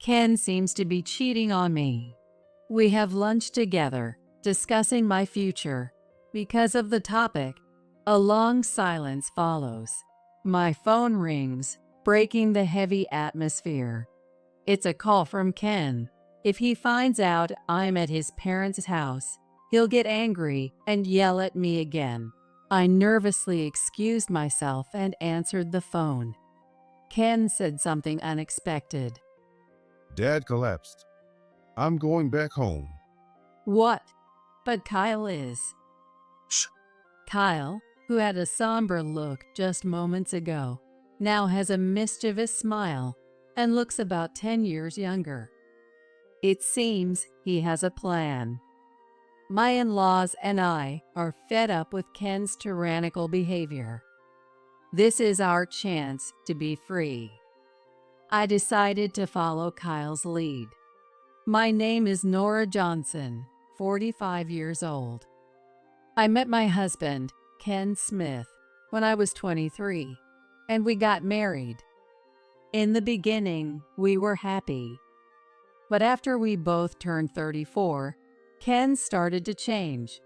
Ken seems to be cheating on me. We have lunch together, discussing my future. Because of the topic, a long silence follows. My phone rings, breaking the heavy atmosphere. It's a call from Ken. If he finds out I'm at his parents' house, he'll get angry and yell at me again. I nervously excused myself and answered the phone. Ken said something unexpected. Dad collapsed. I'm going back home. What? But Kyle is. Shh. Kyle, who had a somber look just moments ago, now has a mischievous smile and looks about 10 years younger. It seems he has a plan. My in-laws and I are fed up with Ken's tyrannical behavior. This is our chance to be free. I decided to follow Kyle's lead. My name is Nora Johnson, 45 years old. I met my husband, Ken Smith, when I was 23, and we got married. In the beginning, we were happy. But after we both turned 34, Ken started to change.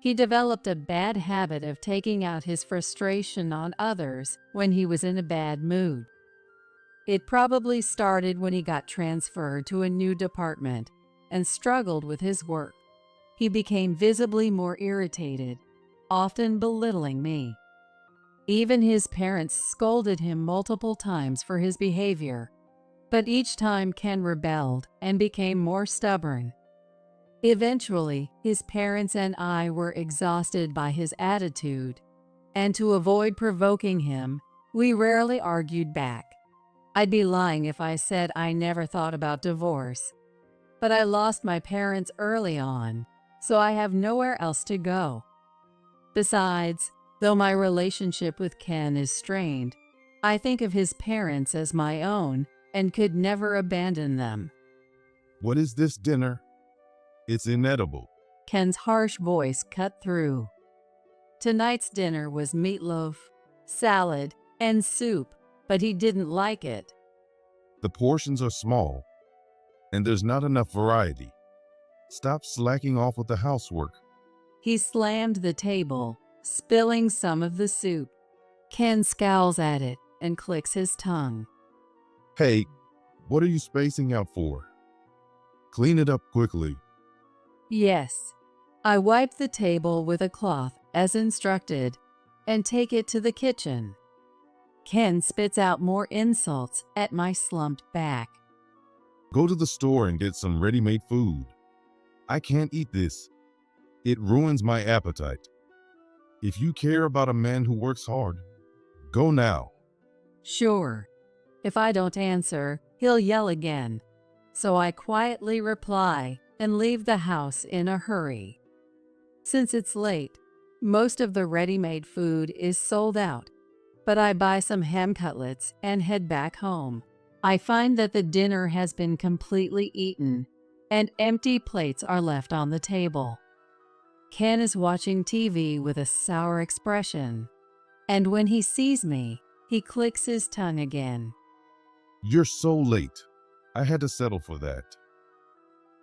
He developed a bad habit of taking out his frustration on others when he was in a bad mood. It probably started when he got transferred to a new department and struggled with his work. He became visibly more irritated, often belittling me. Even his parents scolded him multiple times for his behavior, but each time Ken rebelled and became more stubborn. Eventually, his parents and I were exhausted by his attitude, and to avoid provoking him, we rarely argued back. I'd be lying if I said I never thought about divorce, but I lost my parents early on, so I have nowhere else to go. Besides, though my relationship with Ken is strained, I think of his parents as my own and could never abandon them. What is this dinner? It's inedible. Ken's harsh voice cut through. Tonight's dinner was meatloaf, salad, and soup, but he didn't like it. The portions are small, and there's not enough variety. Stop slacking off with the housework. He slammed the table, spilling some of the soup. Ken scowls at it and clicks his tongue. Hey, what are you spacing out for? Clean it up quickly. Yes. I wipe the table with a cloth as instructed and take it to the kitchen. Ken spits out more insults at my slumped back. Go to the store and get some ready-made food. I can't eat this. It ruins my appetite. If you care about a man who works hard, go now. Sure. If I don't answer, he'll yell again. So I quietly reply and leave the house in a hurry. Since it's late, most of the ready-made food is sold out, but I buy some ham cutlets and head back home. I find that the dinner has been completely eaten and empty plates are left on the table. Ken is watching TV with a sour expression, and when he sees me, he clicks his tongue again. You're so late. I had to settle for that.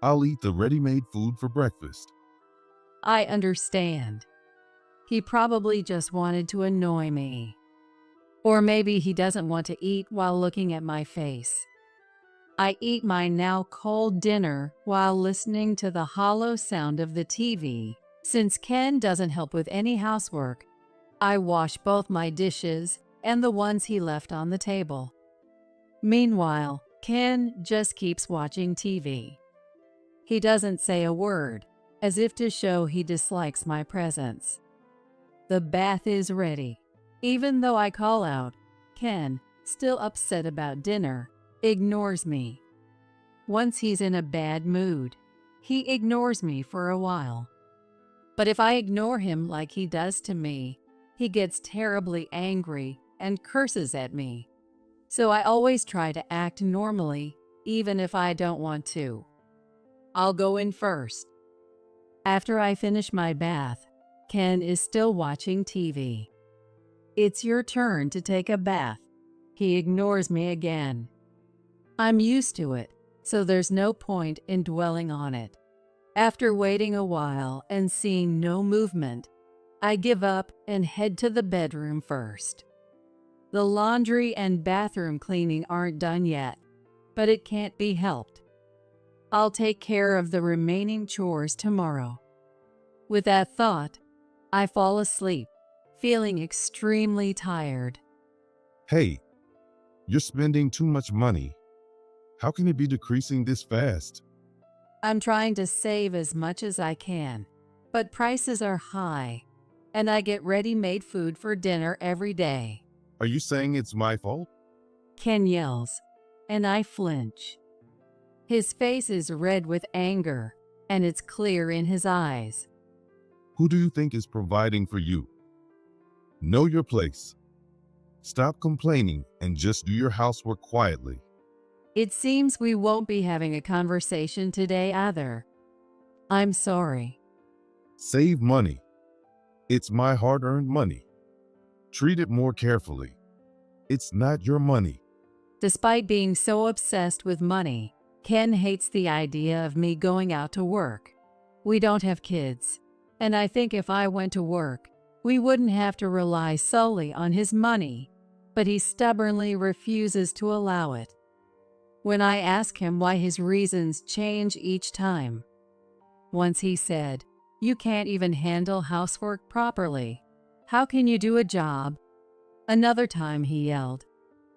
I'll eat the ready-made food for breakfast. I understand. He probably just wanted to annoy me. Or maybe he doesn't want to eat while looking at my face. I eat my now cold dinner while listening to the hollow sound of the TV. Since Ken doesn't help with any housework, I wash both my dishes and the ones he left on the table. Meanwhile, Ken just keeps watching TV. He doesn't say a word, as if to show he dislikes my presence. The bath is ready. Even though I call out, Ken, still upset about dinner, ignores me. Once he's in a bad mood, he ignores me for a while. But if I ignore him like he does to me, he gets terribly angry and curses at me. So I always try to act normally, even if I don't want to. I'll go in first. After I finish my bath, Ken is still watching TV. It's your turn to take a bath. He ignores me again. I'm used to it, so there's no point in dwelling on it. After waiting a while and seeing no movement, I give up and head to the bedroom first. The laundry and bathroom cleaning aren't done yet, but it can't be helped. I'll take care of the remaining chores tomorrow. With that thought, I fall asleep, feeling extremely tired. Hey, you're spending too much money. How can it be decreasing this fast? I'm trying to save as much as I can, but prices are high, and I get ready-made food for dinner every day. Are you saying it's my fault? Ken yells, and I flinch. His face is red with anger, and it's clear in his eyes. Who do you think is providing for you? Know your place. Stop complaining and just do your housework quietly. It seems we won't be having a conversation today either. I'm sorry. Save money. It's my hard-earned money. Treat it more carefully. It's not your money. Despite being so obsessed with money, Ken hates the idea of me going out to work. We don't have kids, and I think if I went to work, we wouldn't have to rely solely on his money, but he stubbornly refuses to allow it. When I ask him why his reasons change each time. Once he said, "You can't even handle housework properly. How can you do a job?" Another time he yelled,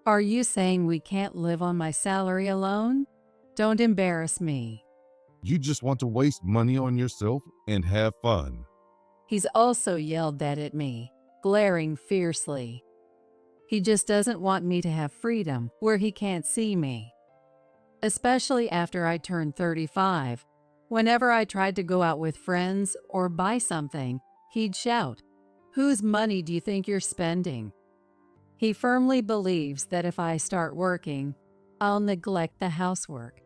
"Are you saying we can't live on my salary alone? Don't embarrass me." You just want to waste money on yourself and have fun. He's also yelled that at me, glaring fiercely. He just doesn't want me to have freedom where he can't see me. Especially after I turned 35, whenever I tried to go out with friends or buy something, he'd shout, "Whose money do you think you're spending?" He firmly believes that if I start working, I'll neglect the housework.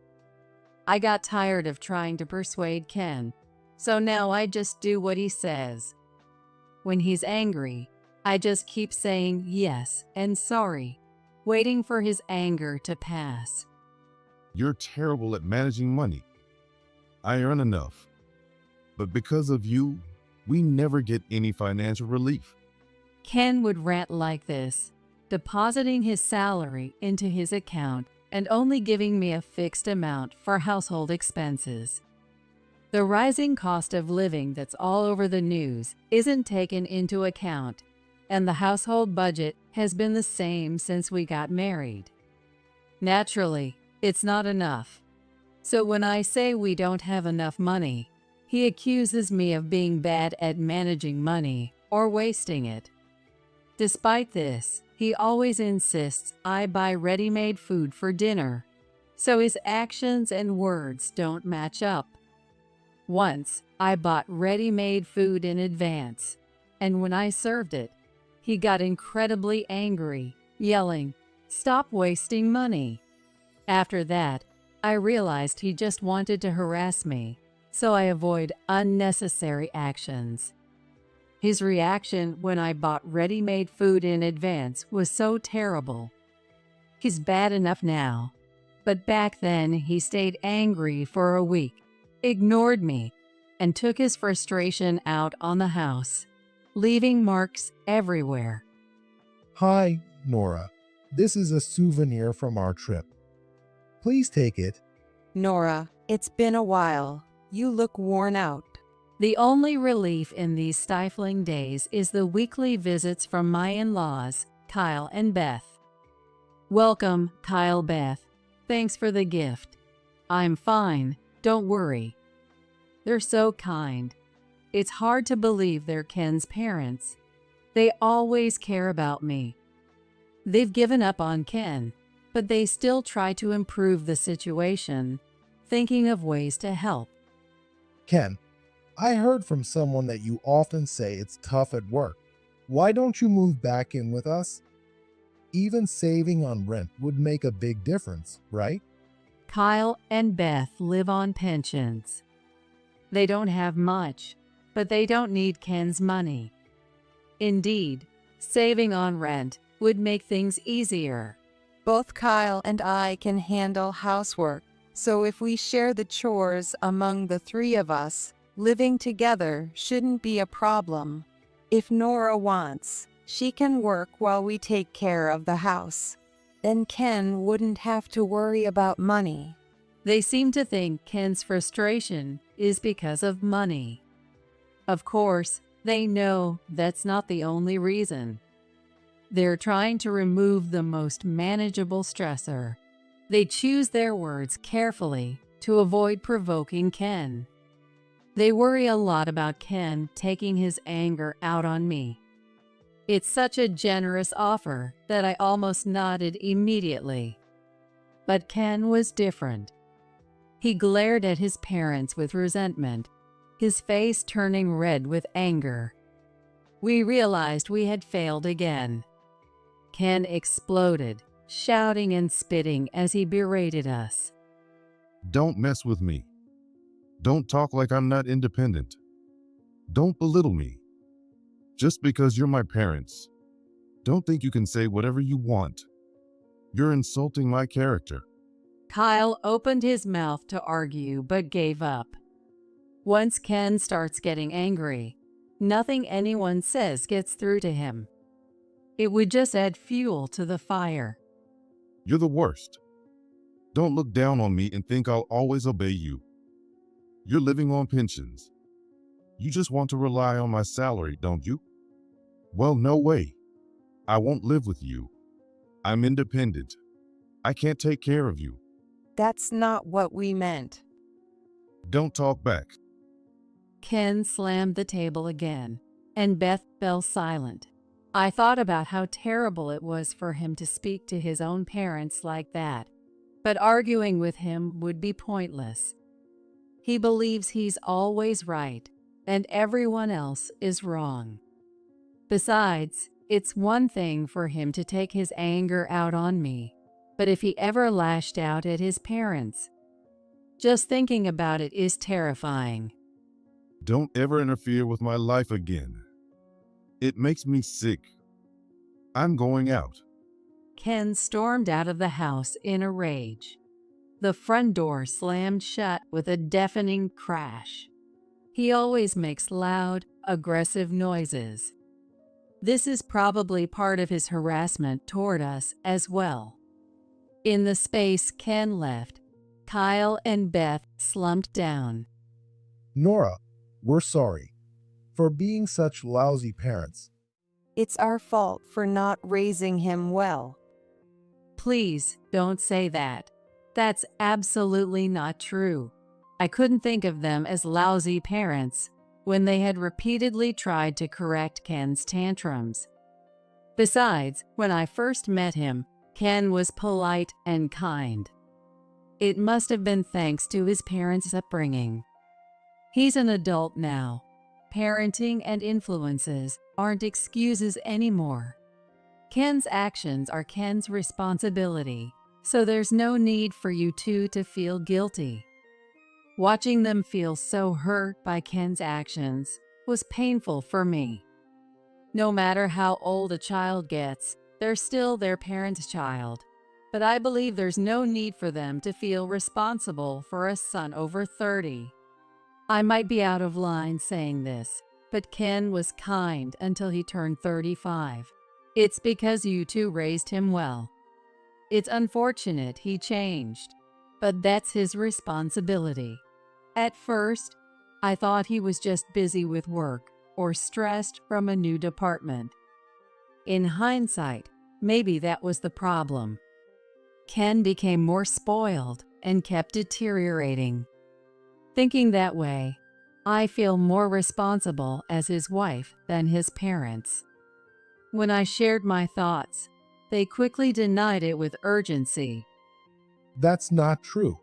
I got tired of trying to persuade Ken, so now I just do what he says. When he's angry, I just keep saying yes and sorry, waiting for his anger to pass. You're terrible at managing money. I earn enough. But because of you, we never get any financial relief. Ken would rant like this, depositing his salary into his account and only giving me a fixed amount for household expenses. The rising cost of living that's all over the news isn't taken into account, and the household budget has been the same since we got married. Naturally, it's not enough. So when I say we don't have enough money, he accuses me of being bad at managing money or wasting it. Despite this, he always insists I buy ready-made food for dinner, so his actions and words don't match up. Once, I bought ready-made food in advance, and when I served it, he got incredibly angry, yelling, "Stop wasting money." After that, I realized he just wanted to harass me, so I avoid unnecessary actions. His reaction when I bought ready-made food in advance was so terrible. He's bad enough now, but back then he stayed angry for a week, ignored me, and took his frustration out on the house, leaving marks everywhere. Hi, Nora. This is a souvenir from our trip. Please take it. Nora, it's been a while. You look worn out. The only relief in these stifling days is the weekly visits from my in-laws, Kyle and Beth. Welcome, Kyle, Beth. Thanks for the gift. I'm fine, don't worry. They're so kind. It's hard to believe they're Ken's parents. They always care about me. They've given up on Ken, but they still try to improve the situation, thinking of ways to help. Ken, I heard from someone that you often say it's tough at work. Why don't you move back in with us? Even saving on rent would make a big difference, right? Kyle and Beth live on pensions. They don't have much, but they don't need Ken's money. Indeed, saving on rent would make things easier. Both Kyle and I can handle housework, so if we share the chores among the three of us, living together shouldn't be a problem. If Nora wants, she can work while we take care of the house. Then Ken wouldn't have to worry about money. They seem to think Ken's frustration is because of money. Of course, they know that's not the only reason. They're trying to remove the most manageable stressor. They choose their words carefully to avoid provoking Ken. They worry a lot about Ken taking his anger out on me. It's such a generous offer that I almost nodded immediately. But Ken was different. He glared at his parents with resentment, his face turning red with anger. We realized we had failed again. Ken exploded, shouting and spitting as he berated us. Don't mess with me. Don't talk like I'm not independent. Don't belittle me. Just because you're my parents, don't think you can say whatever you want. You're insulting my character. Kyle opened his mouth to argue but gave up. Once Ken starts getting angry, nothing anyone says gets through to him. It would just add fuel to the fire. You're the worst. Don't look down on me and think I'll always obey you. You're living on pensions. You just want to rely on my salary, don't you? Well, no way. I won't live with you. I'm independent. I can't take care of you. That's not what we meant. Don't talk back. Ken slammed the table again, and Beth fell silent. I thought about how terrible it was for him to speak to his own parents like that, but arguing with him would be pointless. He believes he's always right, and everyone else is wrong. Besides, it's one thing for him to take his anger out on me, but if he ever lashed out at his parents, just thinking about it is terrifying. Don't ever interfere with my life again. It makes me sick. I'm going out. Ken stormed out of the house in a rage. The front door slammed shut with a deafening crash. He always makes loud, aggressive noises. This is probably part of his harassment toward us as well. In the space Ken left, Kyle and Beth slumped down. Nora, we're sorry for being such lousy parents. It's our fault for not raising him well. Please don't say that. That's absolutely not true. I couldn't think of them as lousy parents when they had repeatedly tried to correct Ken's tantrums. Besides, when I first met him, Ken was polite and kind. It must have been thanks to his parents' upbringing. He's an adult now. Parenting and influences aren't excuses anymore. Ken's actions are Ken's responsibility, so there's no need for you two to feel guilty. Watching them feel so hurt by Ken's actions was painful for me. No matter how old a child gets, they're still their parent's child. But I believe there's no need for them to feel responsible for a son over 30. I might be out of line saying this, but Ken was kind until he turned 35. It's because you two raised him well. It's unfortunate he changed, but that's his responsibility. At first, I thought he was just busy with work or stressed from a new department. In hindsight, maybe that was the problem. Ken became more spoiled and kept deteriorating. Thinking that way, I feel more responsible as his wife than his parents. When I shared my thoughts, they quickly denied it with urgency. That's not true.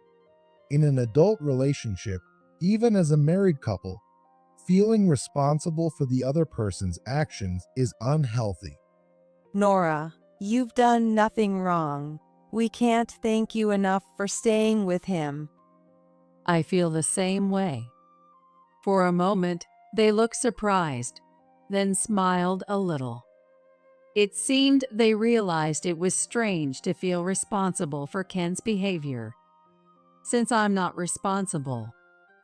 In an adult relationship, even as a married couple, feeling responsible for the other person's actions is unhealthy. Nora, you've done nothing wrong. We can't thank you enough for staying with him. I feel the same way. For a moment, they looked surprised, then smiled a little. It seemed they realized it was strange to feel responsible for Ken's behavior. Since I'm not responsible,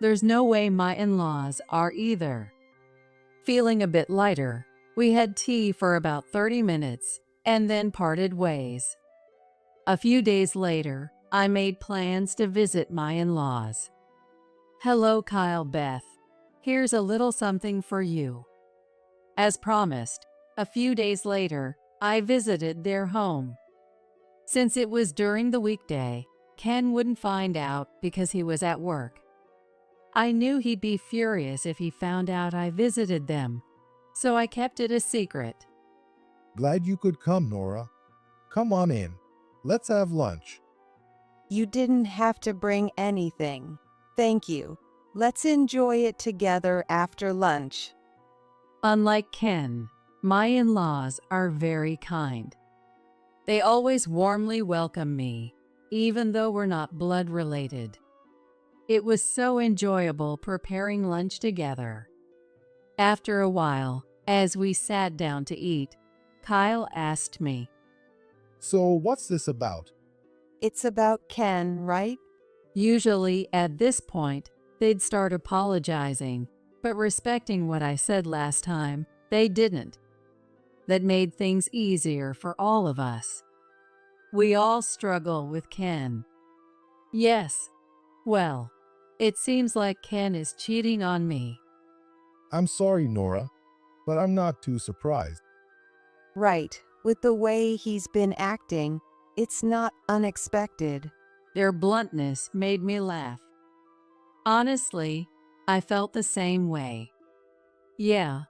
there's no way my in-laws are either. Feeling a bit lighter, we had tea for about 30 minutes and then parted ways. A few days later, I made plans to visit my in-laws. Hello, Kyle, Beth. Here's a little something for you. As promised, a few days later, I visited their home. Since it was during the weekday, Ken wouldn't find out because he was at work. I knew he'd be furious if he found out I visited them, so I kept it a secret. Glad you could come, Nora. Come on in. Let's have lunch. You didn't have to bring anything. Thank you. Let's enjoy it together after lunch. Unlike Ken, my in-laws are very kind. They always warmly welcome me, even though we're not blood related. It was so enjoyable preparing lunch together. After a while, as we sat down to eat, Kyle asked me, So what's this about? It's about Ken, right? Usually at this point, they'd start apologizing, but respecting what I said last time, they didn't. That made things easier for all of us. We all struggle with Ken. Yes. Well, it seems like Ken is cheating on me. I'm sorry, Nora, but I'm not too surprised. Right. With the way he's been acting, it's not unexpected. Their bluntness made me laugh. Honestly, I felt the same way. Yeah.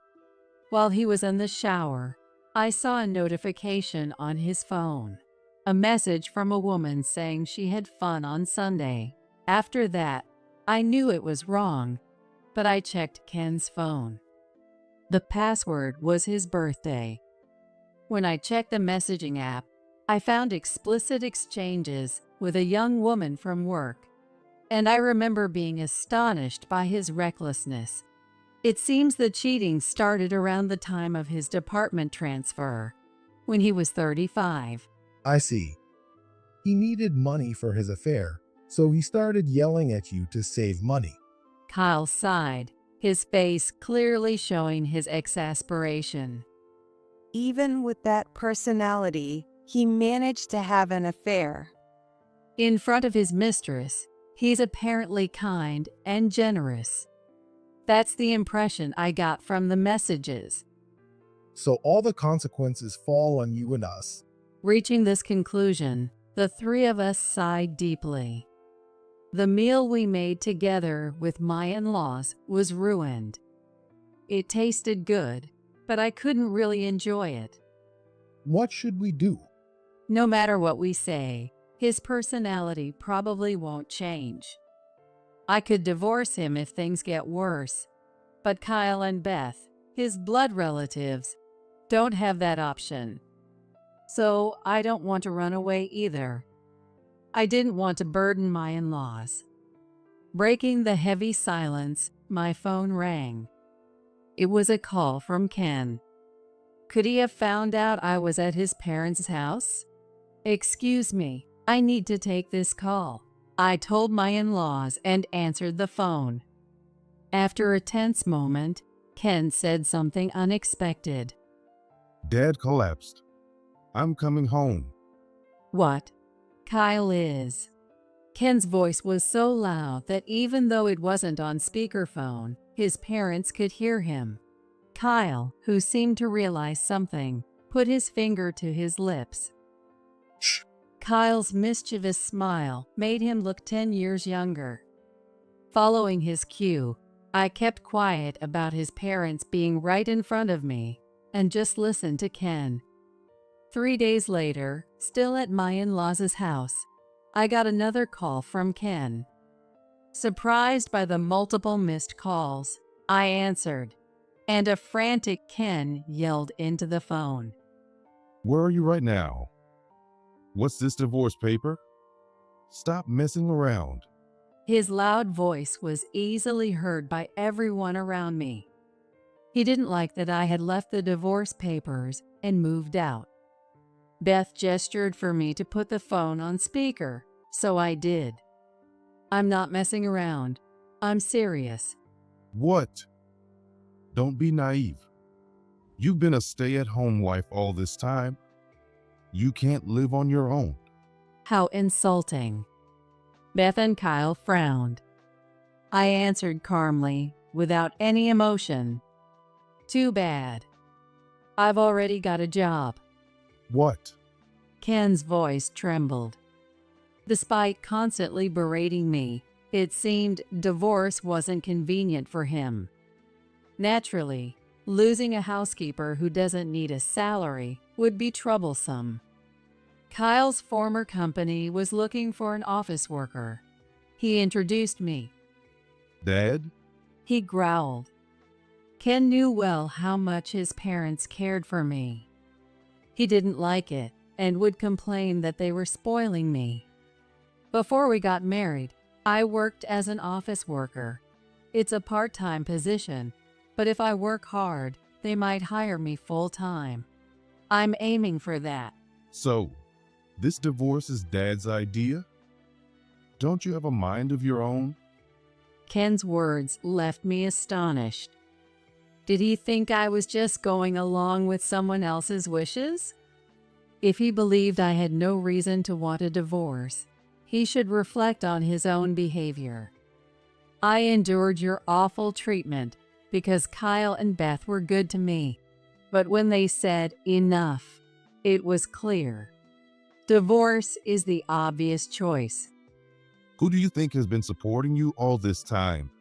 While he was in the shower, I saw a notification on his phone. A message from a woman saying she had fun on Sunday. After that, I knew it was wrong, but I checked Ken's phone. The password was his birthday. When I checked the messaging app, I found explicit exchanges with a young woman from work, and I remember being astonished by his recklessness. It seems the cheating started around the time of his department transfer, when he was 35. I see. He needed money for his affair, so he started yelling at you to save money. Kyle sighed, his face clearly showing his exasperation. Even with that personality, he managed to have an affair. In front of his mistress, he's apparently kind and generous. That's the impression I got from the messages. So all the consequences fall on you and us. Reaching this conclusion, the three of us sighed deeply. The meal we made together with my in-laws was ruined. It tasted good, but I couldn't really enjoy it. What should we do? No matter what we say, his personality probably won't change. I could divorce him if things get worse, but Kyle and Beth, his blood relatives, don't have that option. So I don't want to run away either. I didn't want to burden my in-laws. Breaking the heavy silence, my phone rang. It was a call from Ken. Could he have found out I was at his parents' house? Excuse me, I need to take this call. I told my in-laws and answered the phone. After a tense moment, Ken said something unexpected. Dad collapsed. I'm coming home. What? Kyle is. Ken's voice was so loud that even though it wasn't on speakerphone, his parents could hear him. Kyle, who seemed to realize something, put his finger to his lips. Shh. Kyle's mischievous smile made him look 10 years younger. Following his cue, I kept quiet about his parents being right in front of me and just listened to Ken. 3 days later, still at my in-laws' house, I got another call from Ken. Surprised by the multiple missed calls, I answered, and a frantic Ken yelled into the phone. Where are you right now? What's this divorce paper? Stop messing around. His loud voice was easily heard by everyone around me. He didn't like that I had left the divorce papers and moved out. Beth gestured for me to put the phone on speaker, so I did. I'm not messing around. I'm serious. What? Don't be naive. You've been a stay-at-home wife all this time. You can't live on your own. How insulting. Beth and Kyle frowned. I answered calmly, without any emotion. Too bad. I've already got a job. What? Ken's voice trembled. Despite constantly berating me, it seemed divorce wasn't convenient for him. Naturally, losing a housekeeper who doesn't need a salary would be troublesome. Kyle's former company was looking for an office worker. He introduced me. Dad? He growled. Ken knew well how much his parents cared for me. He didn't like it and would complain that they were spoiling me. Before we got married, I worked as an office worker. It's a part-time position, but if I work hard, they might hire me full-time. I'm aiming for that. So, this divorce is Dad's idea? Don't you have a mind of your own? Ken's words left me astonished. Did he think I was just going along with someone else's wishes? If he believed I had no reason to want a divorce, he should reflect on his own behavior. I endured your awful treatment because Kyle and Beth were good to me. But when they said enough, it was clear. Divorce is the obvious choice. Who do you think has been supporting you all this time?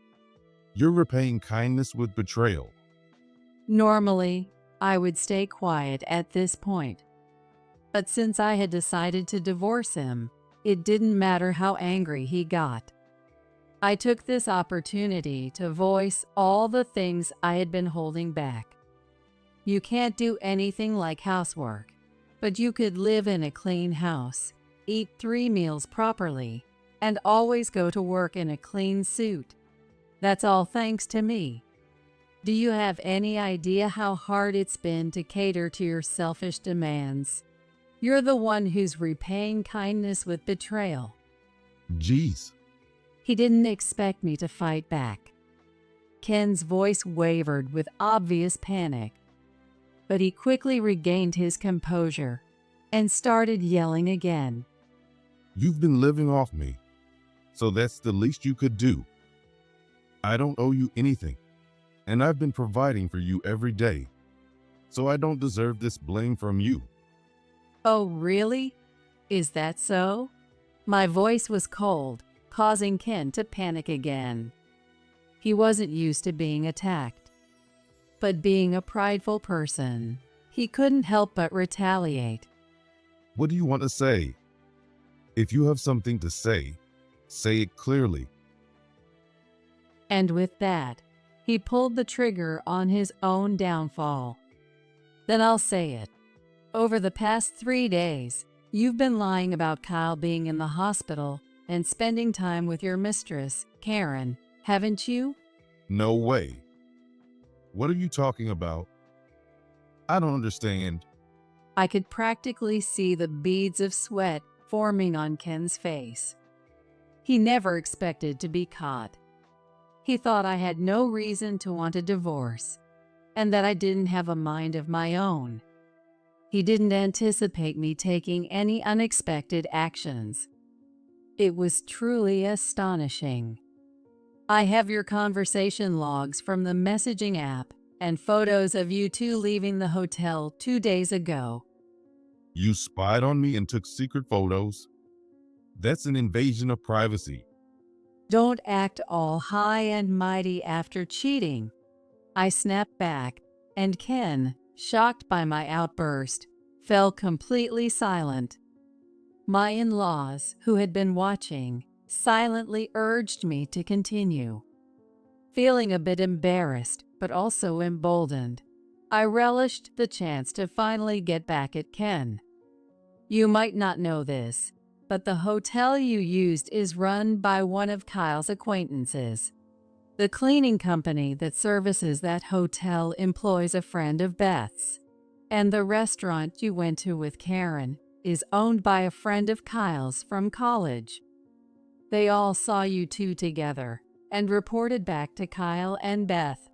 You're repaying kindness with betrayal. Normally, I would stay quiet at this point. But since I had decided to divorce him, it didn't matter how angry he got. I took this opportunity to voice all the things I had been holding back. You can't do anything like housework, but you could live in a clean house, eat 3 meals properly, and always go to work in a clean suit. That's all thanks to me. Do you have any idea how hard it's been to cater to your selfish demands? You're the one who's repaying kindness with betrayal. Jeez. He didn't expect me to fight back. Ken's voice wavered with obvious panic, but he quickly regained his composure and started yelling again. You've been living off me, so that's the least you could do. I don't owe you anything, and I've been providing for you every day, so I don't deserve this blame from you. Oh, really? Is that so? My voice was cold, causing Ken to panic again. He wasn't used to being attacked. But being a prideful person, he couldn't help but retaliate. What do you want to say? If you have something to say it clearly. And with that, he pulled the trigger on his own downfall. Then I'll say it. Over the past 3 days, you've been lying about Kyle being in the hospital and spending time with your mistress, Karen, haven't you? No way. What are you talking about? I don't understand. I could practically see the beads of sweat forming on Ken's face. He never expected to be caught. He thought I had no reason to want a divorce, and that I didn't have a mind of my own. He didn't anticipate me taking any unexpected actions. It was truly astonishing. I have your conversation logs from the messaging app and photos of you two leaving the hotel 2 days ago. You spied on me and took secret photos? That's an invasion of privacy. Don't act all high and mighty after cheating. I snapped back, and Ken, shocked by my outburst, fell completely silent. My in-laws, who had been watching, silently urged me to continue. Feeling a bit embarrassed, but also emboldened, I relished the chance to finally get back at Ken. You might not know this, but the hotel you used is run by one of Kyle's acquaintances. The cleaning company that services that hotel employs a friend of Beth's, and the restaurant you went to with Karen is owned by a friend of Kyle's from college. They all saw you two together and reported back to Kyle and Beth.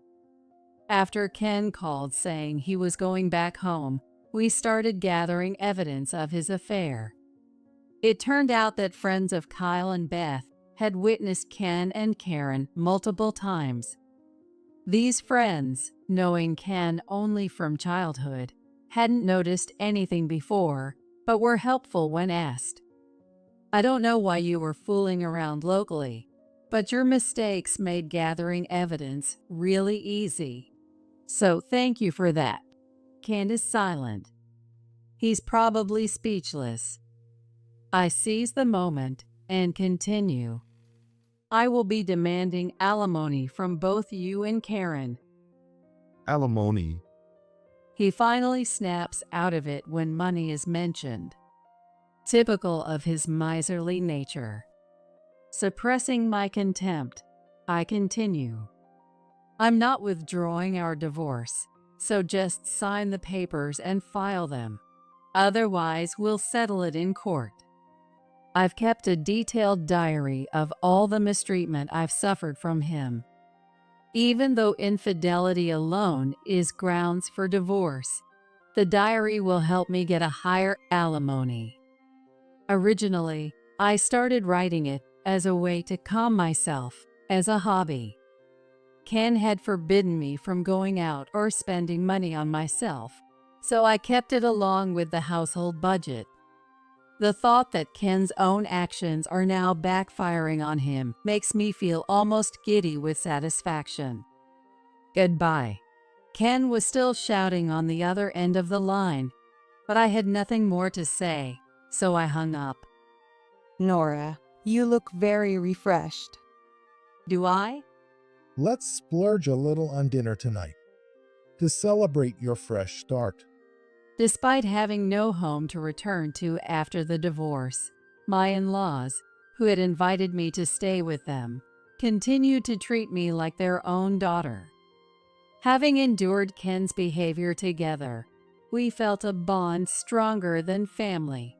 After Ken called saying he was going back home, we started gathering evidence of his affair. It turned out that friends of Kyle and Beth had witnessed Ken and Karen multiple times. These friends, knowing Ken only from childhood, hadn't noticed anything before, but were helpful when asked. I don't know why you were fooling around locally, but your mistakes made gathering evidence really easy. So thank you for that. Ken is silent. He's probably speechless. I seize the moment and continue. I will be demanding alimony from both you and Karen. Alimony. He finally snaps out of it when money is mentioned. Typical of his miserly nature. Suppressing my contempt, I continue. I'm not withdrawing our divorce, so just sign the papers and file them. Otherwise, we'll settle it in court. I've kept a detailed diary of all the mistreatment I've suffered from him. Even though infidelity alone is grounds for divorce, the diary will help me get a higher alimony. Originally, I started writing it as a way to calm myself, as a hobby. Ken had forbidden me from going out or spending money on myself, so I kept it along with the household budget. The thought that Ken's own actions are now backfiring on him makes me feel almost giddy with satisfaction. Goodbye. Ken was still shouting on the other end of the line, but I had nothing more to say, so I hung up. Nora, you look very refreshed. Do I? Let's splurge a little on dinner tonight to celebrate your fresh start. Despite having no home to return to after the divorce, my in-laws, who had invited me to stay with them, continued to treat me like their own daughter. Having endured Ken's behavior together, we felt a bond stronger than family.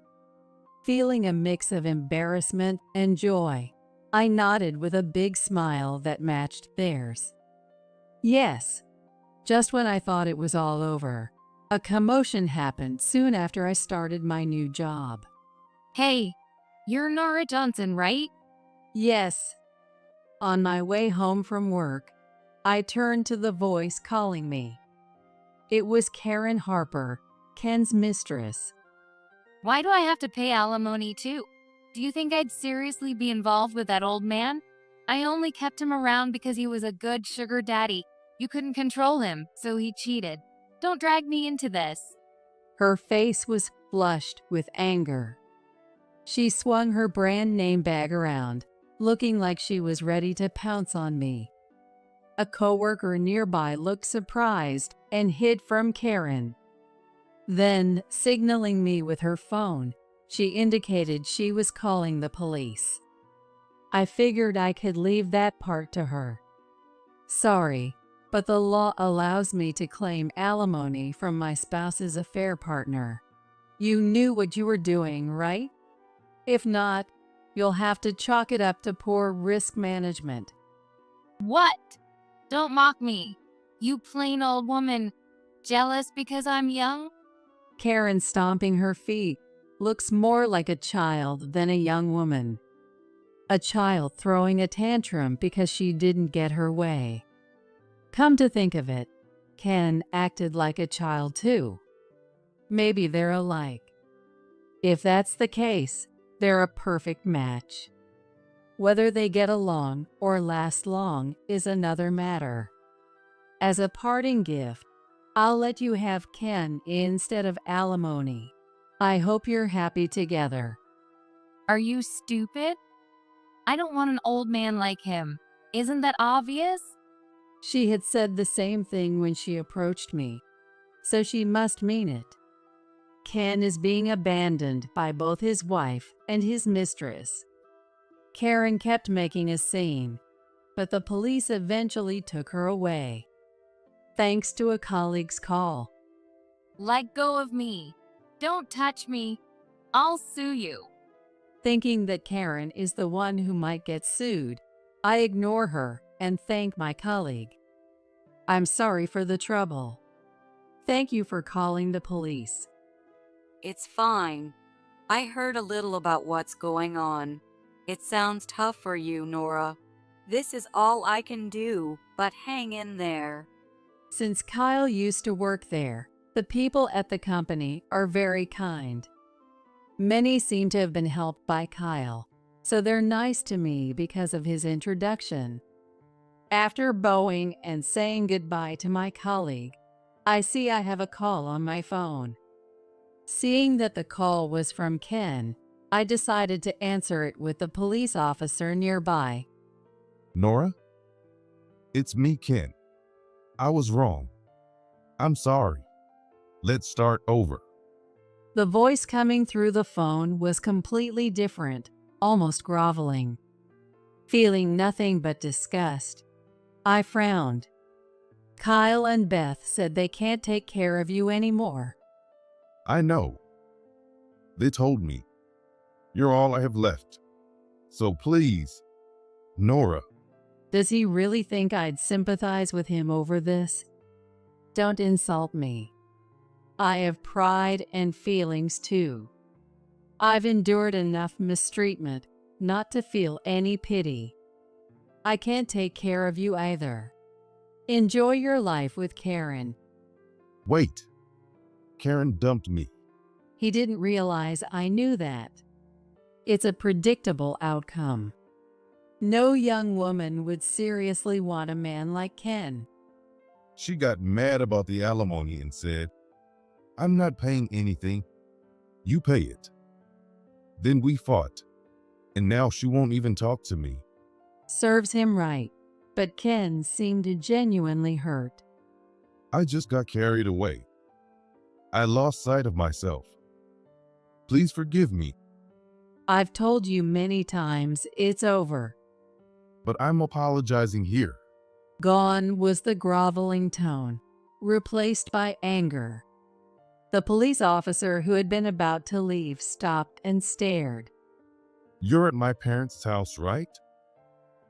Feeling a mix of embarrassment and joy, I nodded with a big smile that matched theirs. Yes, just when I thought it was all over, a commotion happened soon after I started my new job. Hey, you're Nora Johnson, right? Yes. On my way home from work, I turned to the voice calling me. It was Karen Harper, Ken's mistress. Why do I have to pay alimony too? Do you think I'd seriously be involved with that old man? I only kept him around because he was a good sugar daddy. You couldn't control him, so he cheated. Don't drag me into this. Her face was flushed with anger. She swung her brand name bag around, looking like she was ready to pounce on me. A coworker nearby looked surprised and hid from Karen. Then, signaling me with her phone, she indicated she was calling the police. I figured I could leave that part to her. Sorry, but the law allows me to claim alimony from my spouse's affair partner. You knew what you were doing, right? If not, you'll have to chalk it up to poor risk management. What? Don't mock me. You plain old woman. Jealous because I'm young? Karen, stomping her feet, looks more like a child than a young woman. A child throwing a tantrum because she didn't get her way. Come to think of it, Ken acted like a child too. Maybe they're alike. If that's the case, they're a perfect match. Whether they get along or last long is another matter. As a parting gift, I'll let you have Ken instead of alimony. I hope you're happy together. Are you stupid? I don't want an old man like him. Isn't that obvious? She had said the same thing when she approached me, so she must mean it. Ken is being abandoned by both his wife and his mistress. Karen kept making a scene, but the police eventually took her away, thanks to a colleague's call. Let go of me. Don't touch me. I'll sue you. Thinking that Karen is the one who might get sued, I ignore her and thank my colleague. I'm sorry for the trouble. Thank you for calling the police. It's fine. I heard a little about what's going on. It sounds tough for you, Nora. This is all I can do, but hang in there. Since Kyle used to work there, the people at the company are very kind. Many seem to have been helped by Kyle, so they're nice to me because of his introduction. After bowing and saying goodbye to my colleague, I see I have a call on my phone. Seeing that the call was from Ken, I decided to answer it with the police officer nearby. Nora? It's me, Ken. I was wrong. I'm sorry. Let's start over. The voice coming through the phone was completely different, almost groveling. Feeling nothing but disgust, I frowned. Kyle and Beth said they can't take care of you anymore. I know. They told me. You're all I have left. So please, Nora. Does he really think I'd sympathize with him over this? Don't insult me. I have pride and feelings too. I've endured enough mistreatment not to feel any pity. I can't take care of you either. Enjoy your life with Karen. Wait. Karen dumped me. He didn't realize I knew that. It's a predictable outcome. No young woman would seriously want a man like Ken. She got mad about the alimony and said, I'm not paying anything. You pay it. Then we fought, and now she won't even talk to me. Serves him right, but Ken seemed genuinely hurt. I just got carried away. I lost sight of myself. Please forgive me, I've told you many times it's over. but I'm apologizing here. Gone was the groveling tone, replaced by anger. The police officer who had been about to leave stopped and stared. You're at my parents' house, right?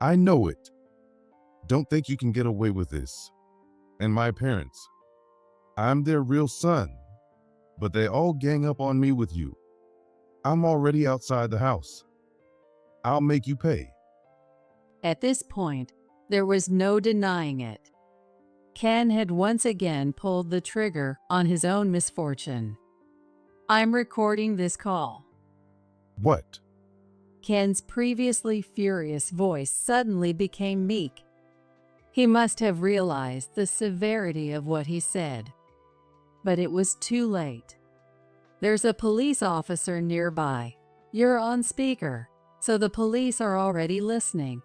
I know it. Don't think you can get away with this. And my parents. I'm their real son, but they all gang up on me with you. I'm already outside the house. I'll make you pay. At this point, there was no denying it. Ken had once again pulled the trigger on his own misfortune. I'm recording this call. What? Ken's previously furious voice suddenly became meek. He must have realized the severity of what he said. But it was too late. There's a police officer nearby. You're on speaker, so the police are already listening.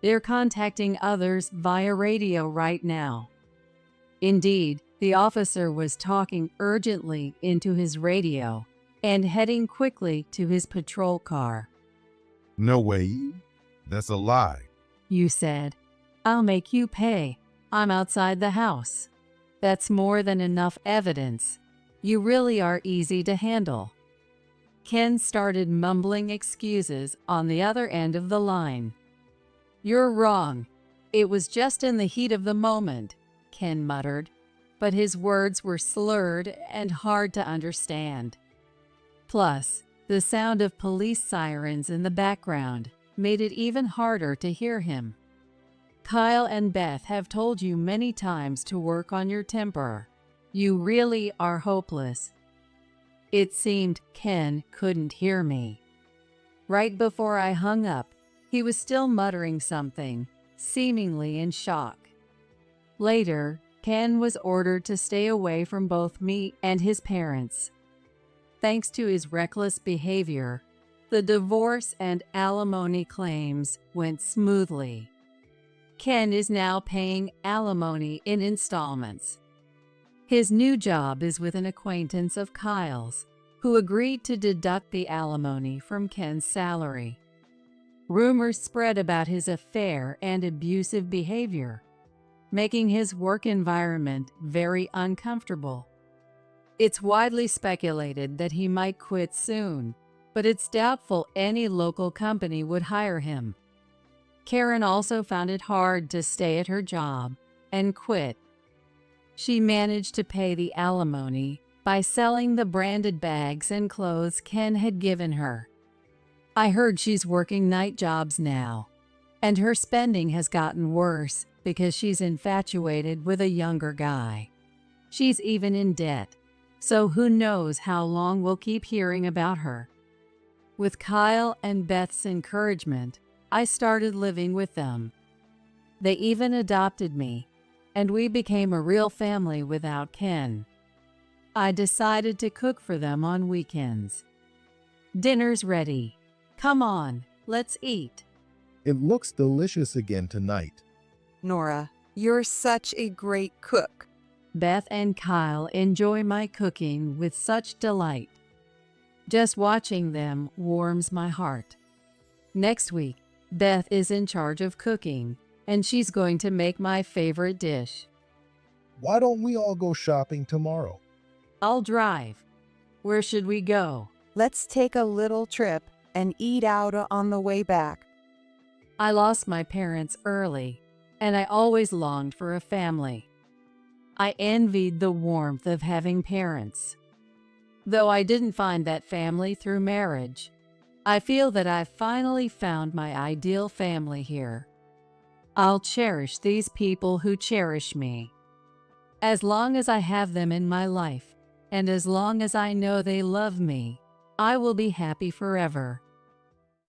They're contacting others via radio right now. Indeed, the officer was talking urgently into his radio and heading quickly to his patrol car. No way. That's a lie. You said, I'll make you pay. I'm outside the house. That's more than enough evidence. You really are easy to handle. Ken started mumbling excuses on the other end of the line. You're wrong. It was just in the heat of the moment, Ken muttered, but his words were slurred and hard to understand. Plus, the sound of police sirens in the background made it even harder to hear him. Kyle and Beth have told you many times to work on your temper. You really are hopeless. It seemed Ken couldn't hear me. Right before I hung up, he was still muttering something, seemingly in shock. Later, Ken was ordered to stay away from both me and his parents. Thanks to his reckless behavior, the divorce and alimony claims went smoothly. Ken is now paying alimony in installments. His new job is with an acquaintance of Kyle's, who agreed to deduct the alimony from Ken's salary. Rumors spread about his affair and abusive behavior, making his work environment very uncomfortable. It's widely speculated that he might quit soon, but it's doubtful any local company would hire him. Karen also found it hard to stay at her job and quit. She managed to pay the alimony by selling the branded bags and clothes Ken had given her. I heard she's working night jobs now, and her spending has gotten worse because she's infatuated with a younger guy. She's even in debt, so who knows how long we'll keep hearing about her. With Kyle and Beth's encouragement, I started living with them. They even adopted me, and we became a real family without Ken. I decided to cook for them on weekends. Dinner's ready. Come on, let's eat. It looks delicious again tonight. Nora, you're such a great cook. Beth and Kyle enjoy my cooking with such delight. Just watching them warms my heart. Next week, Beth is in charge of cooking, and she's going to make my favorite dish. Why don't we all go shopping tomorrow? I'll drive. Where should we go? Let's take a little trip and eat out on the way back. I lost my parents early, and I always longed for a family. I envied the warmth of having parents. Though I didn't find that family through marriage, I feel that I've finally found my ideal family here. I'll cherish these people who cherish me. As long as I have them in my life, and as long as I know they love me, I will be happy forever.